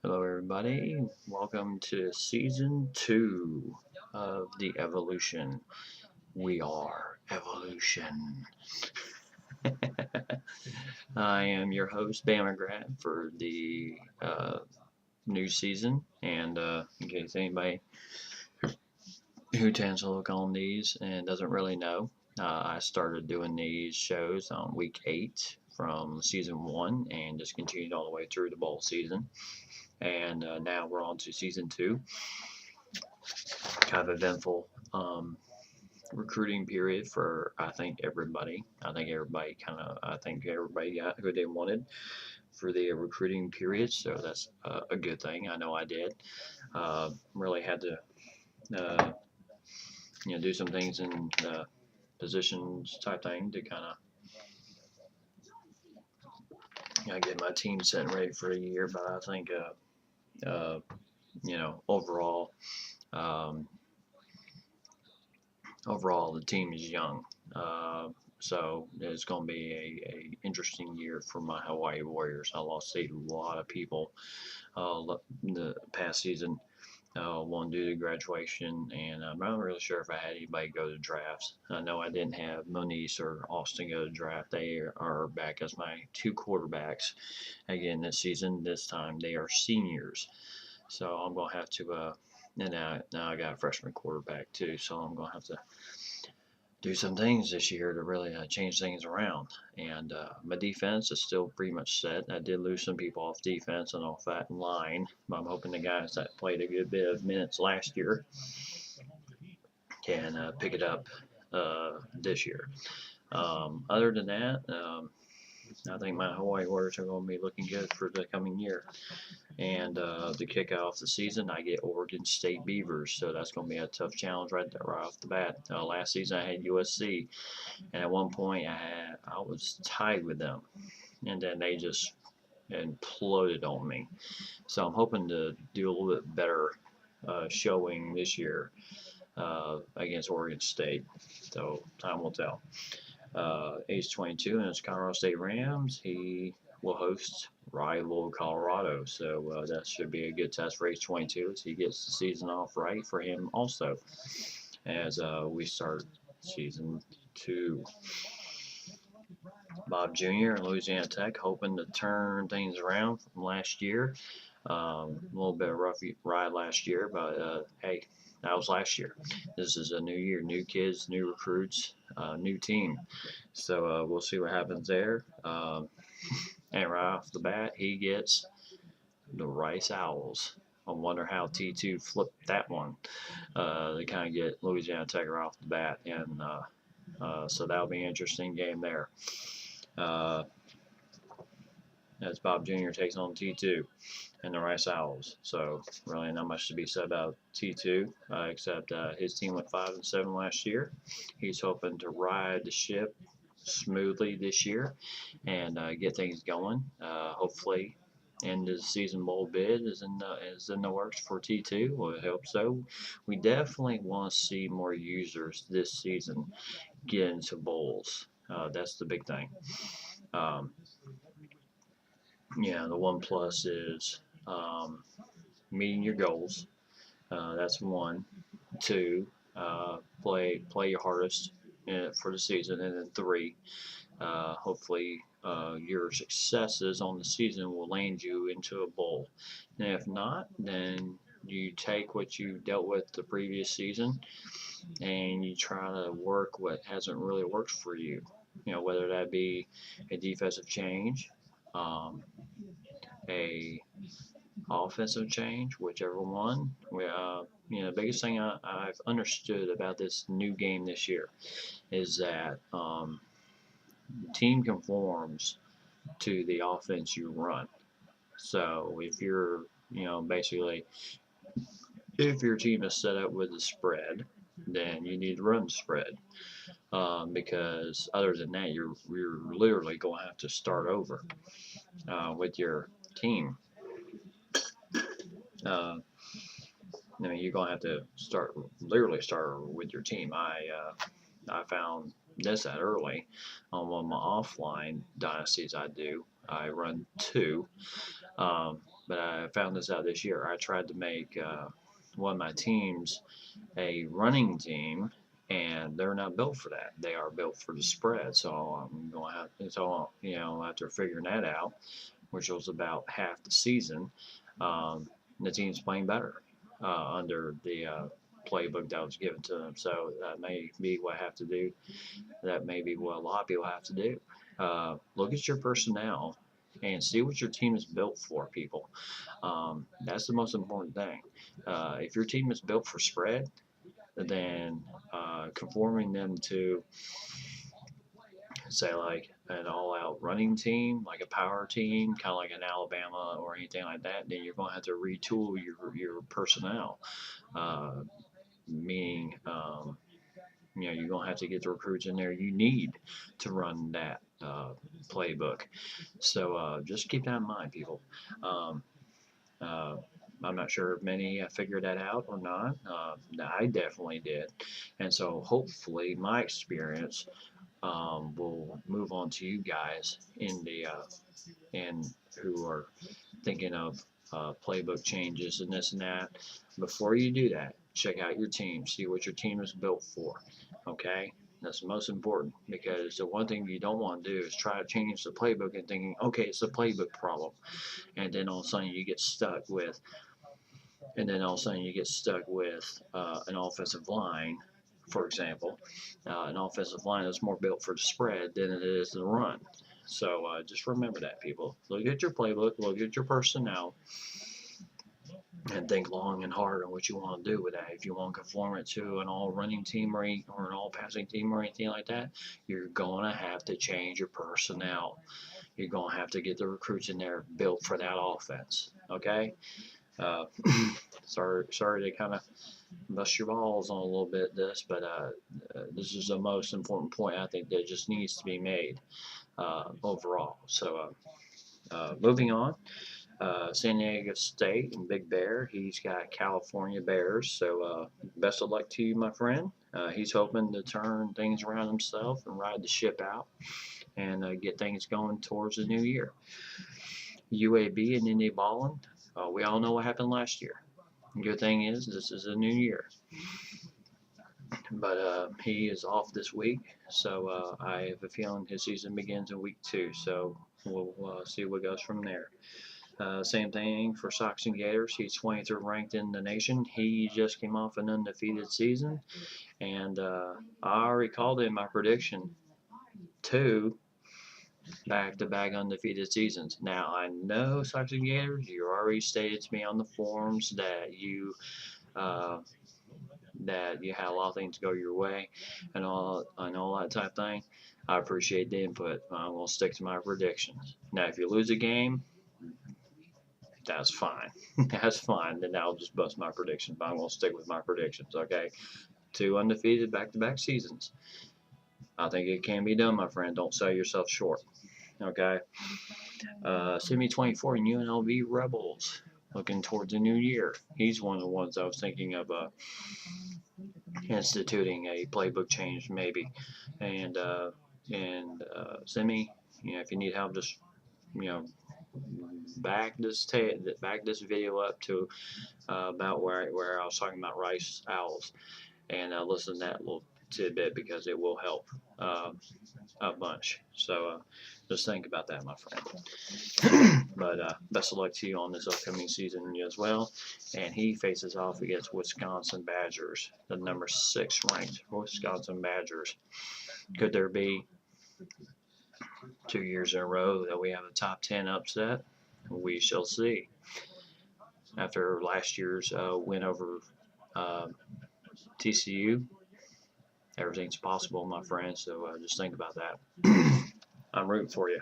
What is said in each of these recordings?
Hello, everybody. Welcome to season 2 of the Evolution. We are Evolution. I am your host, Bam McGrath, for the new season. And in case anybody who tends to look on these and doesn't really know, I started doing these shows on week 8 from season 1 and just continued all the way through the bowl season. And now we're on to season 2. Kind of eventful recruiting period for I think everybody. I think everybody got who they wanted for the recruiting period, so that's a good thing. I know I did. Really had to uh, do some things in positions type thing to kind of get my team set and ready for the year. But I think overall. Um, Overall, the team is young. So it's going to be a interesting year for my Hawaii Warriors. I lost a lot of people the past season. One due to graduation, and I'm not really sure if I had anybody go to drafts. I know I didn't have Moniz or Austin go to draft. They are back as my two quarterbacks again this season. This time they are seniors, so I'm gonna have to. And now I got a freshman quarterback too, so I'm gonna have to do some things this year to really change things around. And my defense is still pretty much set. I did lose some people off defense and off that line, but I'm hoping the guys that played a good bit of minutes last year can pick it up this year. Other than that, I think my Hawaii Warriors are going to be looking good for the coming year. And to kick off the season, I get Oregon State Beavers, so that's going to be a tough challenge right there, right off the bat. Last season I had USC, and at one point I was tied with them, and then they just imploded on me. So I'm hoping to do a little bit better showing this year against Oregon State. So time will tell. Age 22 and it's Colorado State Rams. He will host rival Colorado, so that should be a good test for age 22 as he gets the season off right for him also as we start season 2. Bob Jr. and Louisiana Tech hoping to turn things around from last year. A little bit of rough ride last year, but hey, that was last year. This is a new year, new kids, new recruits, new team. So we'll see what happens there. And right off the bat, he gets the Rice Owls. I wonder how T2 flipped that one. They kind of get Louisiana Tech right off the bat, and so that'll be an interesting game there. As Bob Jr. takes on T2 and the Rice Owls. So really not much to be said about T2, except his team went 5-7 last year. He's hoping to ride the ship smoothly this year and get things going. Hopefully, end of the season bowl bid is in the works for T2. We hope so. We definitely want to see more users this season get into bowls. That's the big thing. Um, the one plus is meeting your goals. That's one. Two, play your hardest for the season, and then three, hopefully your successes on the season will land you into a bowl. And if not, then you take what you dealt with the previous season and you try to work what hasn't really worked for you. Whether that be a defensive change, a offensive change, whichever one. The biggest thing I've understood about this new game this year is that team conforms to the offense you run. So if you're, basically, if your team is set up with a spread, then you need to run the spread. Because other than that, you're literally going to have to start over with your team. You're going to have to literally start with your team. I found this out early on one of my offline dynasties I do. I run two. but I found this out this year. I tried to make one of my teams a running team, and they're not built for that. They are built for the spread. So I'm going to have, so after figuring that out, which was about half the season, the team's playing better under the playbook that was given to them. So that may be what I have to do. That may be what a lot of people have to do. Look at your personnel and see what your team is built for, people. That's the most important thing. If your team is built for spread, then conforming them to, say, like an all-out running team, like a power team, kind of like an Alabama or anything like that, then you're going to have to retool your personnel. Meaning, you're going to have to get the recruits in there you need to run that playbook. So just keep that in mind, people. Um, uh, I'm not sure if many figured that out or not. I definitely did. And so hopefully my experience will move on to you guys in who are thinking of playbook changes and this and that. Before you do that, check out your team, see what your team is built for. Okay, that's the most important, because the one thing you don't want to do is try to change the playbook and thinking, okay, it's a playbook problem, and then all of a sudden you get stuck with, an offensive line, for example, an offensive line that's more built for the spread than it is the run. So just remember that, people. Look at your playbook, look at your personnel, and think long and hard on what you want to do with that. If you want to conform it to an all running team or an all passing team or anything like that, you're going to have to change your personnel. You're going to have to get the recruits in there built for that offense. Okay? Uh, sorry to kind of bust your balls on a little bit this, but this is the most important point I think that just needs to be made overall. So moving on. San Diego State and Big Bear. He's got California Bears. So best of luck to you, my friend. He's hoping to turn things around himself and ride the ship out and get things going towards the new year. UAB and Indy Ballin. We all know what happened last year. Good thing is this is a new year. But he is off this week, so I have a feeling his season begins in week 2. So we'll see what goes from there. Same thing for Sox and Gators. He's 23rd ranked in the nation. He just came off an undefeated season, and I already called in my prediction 2 back-to-back undefeated seasons. Now I know Sox and Gators. You already stated to me on the forums that you had a lot of things go your way and all that type of thing. I appreciate the input. I'm gonna stick to my predictions. Now, if you lose a game, that's fine. That's fine. Then I'll just bust my predictions. But I'm going to stick with my predictions, okay? 2 undefeated back-to-back seasons. I think it can be done, my friend. Don't sell yourself short, okay? Semi 24 and UNLV Rebels looking towards the new year. He's one of the ones I was thinking of instituting a playbook change maybe. And Semi, if you need help, just, back this video up to about where I was talking about Rice Owls, and listen to that little tidbit because it will help a bunch. So just think about that, my friend. But best of luck to you on this upcoming season as well. And he faces off against Wisconsin Badgers, the number 6 ranked Wisconsin Badgers. Could there be 2 years in a row that we have a top 10 upset? We shall see. After last year's win over TCU, everything's possible, my friend. So just think about that. I'm rooting for you.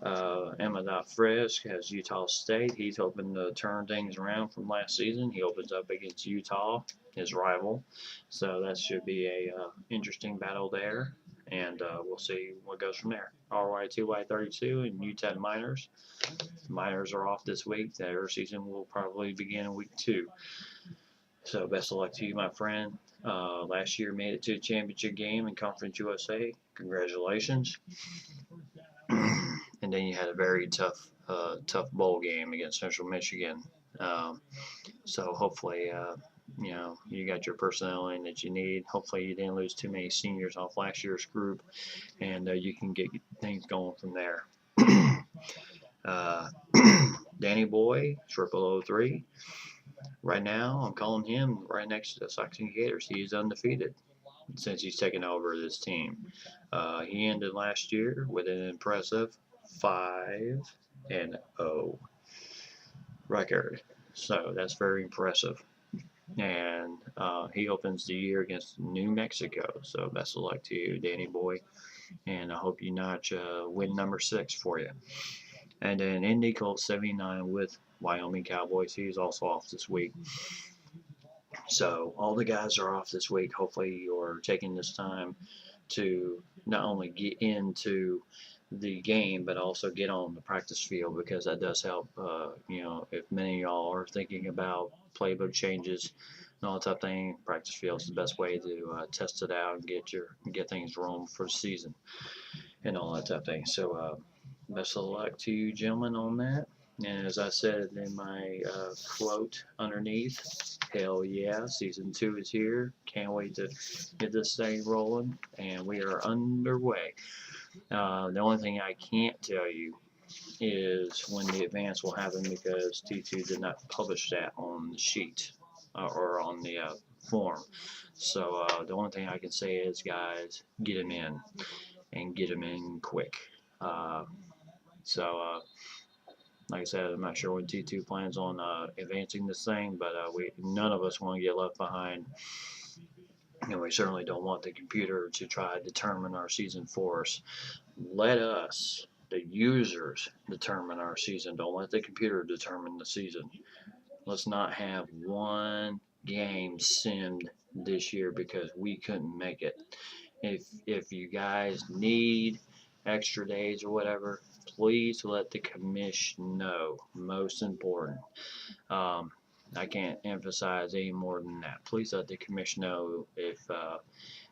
Emma Frisk has Utah State. He's hoping to turn things around from last season. He opens up against Utah, his rival. So that should be a interesting battle there. And we'll see what goes from there. RY2Y32 and UTEP Miners. Miners are off this week. Their season will probably begin in week 2. So best of luck to you, my friend. Last year made it to the championship game in Conference USA. Congratulations. And and then you had a very tough bowl game against Central Michigan. So hopefully, you got your personnel in that you need. Hopefully, you didn't lose too many seniors off last year's group, and you can get things going from there. uh, Danny Boy, 0003. Right now, I'm calling him right next to the Saxon Gators. He's undefeated since he's taken over this team. He ended last year with an impressive 5-0 record. So that's very impressive. And he opens the year against New Mexico. So best of luck to you, Danny Boy. And I hope you notch win number 6 for you. And then Indy Colt 79 with Wyoming Cowboys. He's also off this week. So all the guys are off this week. Hopefully you're taking this time to not only get into the game, but also get on the practice field, because that does help. If many of y'all are thinking about playbook changes and all that type of thing, practice field is the best way to test it out and get things rolling for the season and all that type of thing. So best of luck to you gentlemen on that. And as I said in my quote underneath, hell yeah, season 2 is here. Can't wait to get this thing rolling, and we are underway. The only thing I can't tell you is when the advance will happen, because T2 did not publish that on the sheet or on the form. So the only thing I can say is, guys, get them in, and get them in quick. Like I said, I'm not sure when T2 plans on advancing this thing, but none of us want to get left behind. And we certainly don't want the computer to try to determine our season for us. Let us, the users, determine our season. Don't let the computer determine the season. Let's not have one game simmed this year because we couldn't make it. If you guys need extra days or whatever, please let the commission know. Most important. I can't emphasize any more than that. Please let the commission know if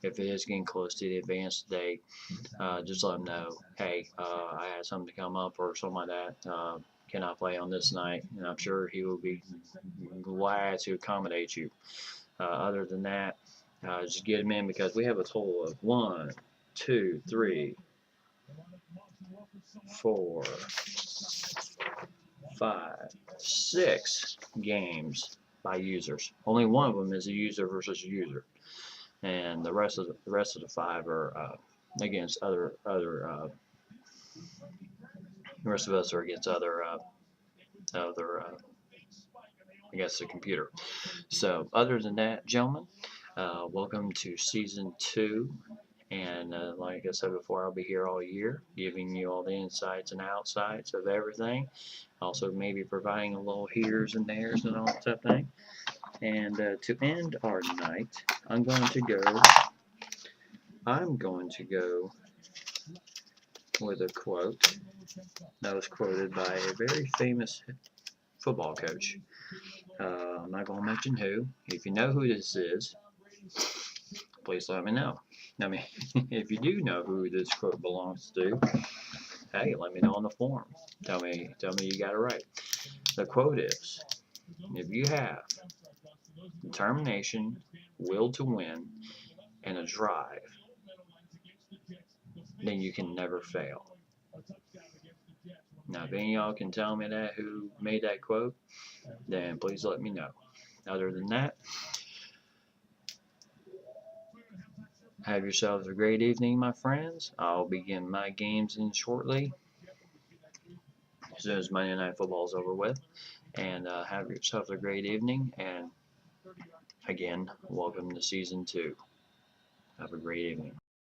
it is getting close to the advanced date. Just let them know, hey, I had something to come up or something like that. Can I play on this night? And I'm sure he will be glad to accommodate you. Other than that, just get them in, because we have a total of 1, 2, 3, 4, 5, 6 games by users. Only one of them is a user versus user, and the rest of the 5 are against other. The rest of us are against other. I guess the computer. So other than that, gentlemen, welcome to season 2. And like I said before, I'll be here all year, giving you all the insides and outsides of everything. Also, maybe providing a little here's and there's and all that type of thing. And to end our night, I'm going to go with a quote that was quoted by a very famous football coach. I'm not going to mention who. If you know who this is, please let me know. I mean, if you do know who this quote belongs to, hey, let me know on the forum. Tell me you got it right. The quote is, if you have determination, will to win, and a drive, then you can never fail. Now, if any of y'all can tell me that, who made that quote, then please let me know. Other than that, have yourselves a great evening, my friends. I'll begin my games in shortly, as soon as Monday Night Football is over with. And have yourselves a great evening. And again, welcome to season 2. Have a great evening.